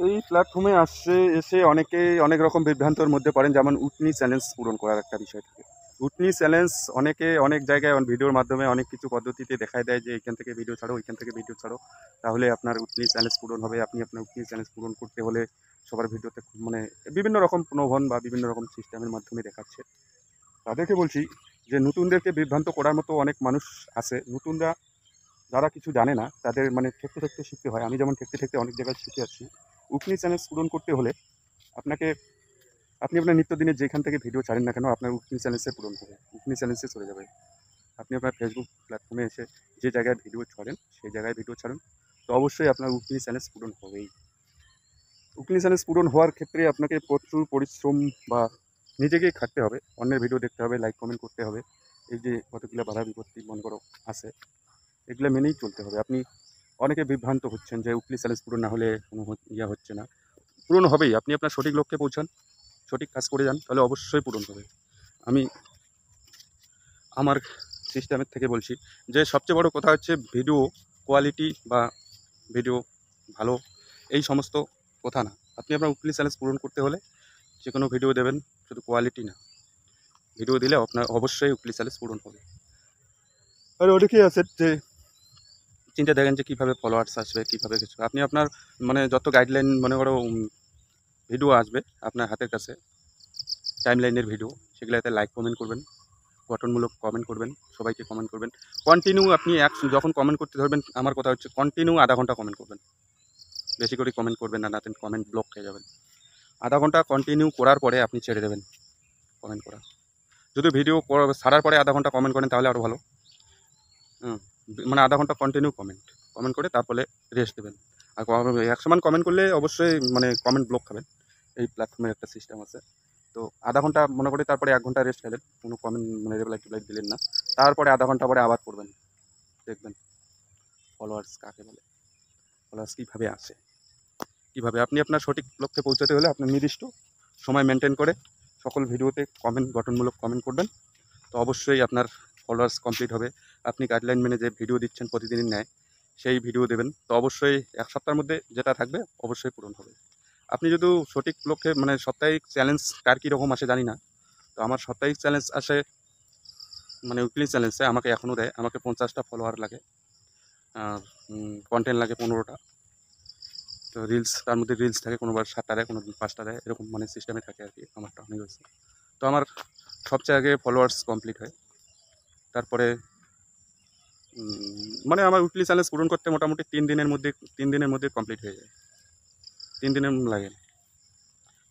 এই প্ল্যাটফর্মে এসে অনেকেই অনেক রকম বিভ্রান্তর মধ্যে পড়েন, যেমন উটনি চ্যালেঞ্জ পূরণ করার একটা বিষয় থাকে। উটনি চ্যালেঞ্জ অনেকে অনেক জায়গায় ভিডিওর মাধ্যমে অনেক কিছু পদ্ধতিতে দেখায় দেয় যে এইখান থেকে ভিডিও ছাড়ো, ওইখান থেকে ভিডিও ছাড়ো, তাহলে আপনার উটনি চ্যালেঞ্জ পূরণ হবে। আপনি আপনার উটনি চ্যালেঞ্জ পূরণ করতে হলে সবার ভিডিওতে মানে বিভিন্ন রকম প্রলোভন বা বিভিন্ন রকম সিস্টেমের মাধ্যমে দেখাচ্ছে। তাদেরকে বলছি যে নতুনদেরকে বিভ্রান্ত করার মতো অনেক মানুষ আছে। নতুনরা যারা কিছু জানে না তাদের মানে ঠেকতে ঠেকতে শিখতে হয়। আমি যেমন ঠেকতে ঠেকতে অনেক জায়গায় শিখে আসছি। উকনি চ্যালেঞ্জ পূরণ করতে হলে আপনাকে আপনি আপনার নিত্যদিনের যেখান থেকে ভিডিও ছাড়েন না কেন আপনার উকনি চ্যালেঞ্জে পূরণ হবে, উকনি চ্যালেঞ্জে চলে যাবে। আপনি আপনার ফেসবুক প্ল্যাটফর্মে এসে যে জায়গায় ভিডিও ছাড়েন সেই জায়গায় ভিডিও ছাড়ুন, তো অবশ্যই আপনার উকনি চ্যালেঞ্জ পূরণ হবেই। উকনি চ্যালেঞ্জ পূরণ হওয়ার ক্ষেত্রে আপনাকে প্রচুর পরিশ্রম বা নিজেকেই খাটতে হবে, অন্যের ভিডিও দেখতে হবে, লাইক কমেন্ট করতে হবে। এই যে কতগুলো বাধা বিপত্তি মনে করো আছে, এগুলো মেনেই চলতে হবে। আপনি অনেকে বিভ্রান্ত হচ্ছেন যে উকলি চ্যালেঞ্জ পূরণ না হলে কোনো ইয়া হচ্ছে না, পূরণ হবেই। আপনি আপনার সঠিক লক্ষ্যে পৌঁছান, সঠিক কাজ করে যান, তাহলে অবশ্যই পূরণ হবে। আমি আমার সিস্টেমের থেকে বলছি যে সবচেয়ে বড় কথা হচ্ছে ভিডিও কোয়ালিটি বা ভিডিও ভালো, এই সমস্ত কথা না। আপনি আপনার উকলি চ্যালেঞ্জ পূরণ করতে হলে যে কোনো ভিডিও দেবেন, শুধু কোয়ালিটি না, ভিডিও দিলে আপনার অবশ্যই উকলি চ্যালেঞ্জ পূরণ হবে। আর অনেকেই আছে যে চিন্তা দেখেন যে কীভাবে ফলোয়ার্স আসবে, কীভাবে কিছু। আপনি আপনার মানে যত গাইডলাইন মনে করো ভিডিও আসবে আপনার হাতের কাছে, টাইমলাইনের ভিডিও, সেগুলোতে লাইক কমেন্ট করবেন, গঠনমূলক কমেন্ট করবেন, সবাইকে কমেন্ট করবেন। কন্টিনিউ আপনি যখন কমেন্ট করতে ধরবেন, আমার কথা হচ্ছে কন্টিনিউ আধা ঘন্টা কমেন্ট করবেন। বেশি করে কমেন্ট করবেন না, নাতেন কমেন্ট ব্লক হয়ে যাবেন। আধা ঘন্টা কন্টিনিউ করার পরে আপনি ছেড়ে দেবেন কমেন্ট করা। যদি ভিডিও ছাড়ার পরে আধা ঘন্টা কমেন্ট করেন তাহলে আরও ভালো। মানে আধা ঘন্টা কন্টিনিউ কমেন্ট কমেন্ট করে তারপরে রেস্ট দেবেন। আর এক সমান কমেন্ট করলে অবশ্যই মানে কমেন্ট ব্লক খাবেন, এই প্ল্যাটফর্মের একটা সিস্টেম আছে। তো আধা ঘন্টা মনে করি, তারপরে 1 ঘন্টা রেস্ট খেলেন, কোনো কমেন্ট মানে রিপ্লাই টিপ্লাই দিলেন না, তারপরে আধা ঘন্টা পরে আবার করবেন। দেখবেন ফলোয়ার্স কাকে বলে, ফলোয়ার্স কীভাবে আসে, কীভাবে। আপনি আপনার সঠিক লক্ষ্যে পৌঁছাতে হলে আপনার নির্দিষ্ট সময় মেনটেন করে সকল ভিডিওতে কমেন্ট, গঠনমূলক কমেন্ট করবেন, তো অবশ্যই আপনার ফলোয়ার্স কমপ্লিট হবে। আপনি গাইডলাইন মেনে যে ভিডিও দিচ্ছেন প্রতিদিনের ন্যায়, সেই ভিডিও দেবেন, তো অবশ্যই 1 সপ্তাহের মধ্যে যেটা থাকবে অবশ্যই পূরণ হবে। আপনি যদি সঠিক লক্ষ্যে মানে সাপ্তাহিক চ্যালেঞ্জ কার কীরকম আসে জানি না, তো আমার সাপ্তাহিক চ্যালেঞ্জ আসে মানে উইকলি চ্যালেঞ্জে আমাকে এখনও দেয়, আমাকে 50টা ফলোয়ার লাগে, আর কন্টেন্ট লাগে 15টা। তো রিলস, তার মধ্যে রিলস থাকে, কোনোবার 7টা দেয়, কোনো 5টা দেয়, এরকম মানে সিস্টেমে থাকে আর কি। আমারটা অনেক হয়েছে। তো আমার সবচেয়ে আগে ফলোয়ার্স কমপ্লিট হয়, তারপরে মানে আমার উইকলি চ্যালেঞ্জ পূরণ করতে মোটামুটি 3 দিনের মধ্যে কমপ্লিট হয়ে যায়। 3 দিনের লাগে,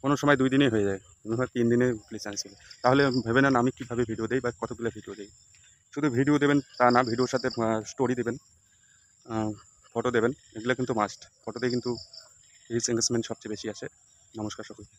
কোনো সময় 2 দিনেই হয়ে যায়, মনে হয় 3 দিনে উইকলি চ্যালেঞ্জ হবে। তাহলে ভেবে নেন আমি কীভাবে ভিডিও দিই বা কতগুলো ভিডিও দিই। শুধু ভিডিও দেবেন তা না, ভিডিওর সাথে স্টোরি দেবেন, ফটো দেবেন, এগুলো কিন্তু মাস্ট। ফটোতে কিন্তু রিচ এঙ্গেজমেন্ট সবচেয়ে বেশি আসে। নমস্কার সকলকে।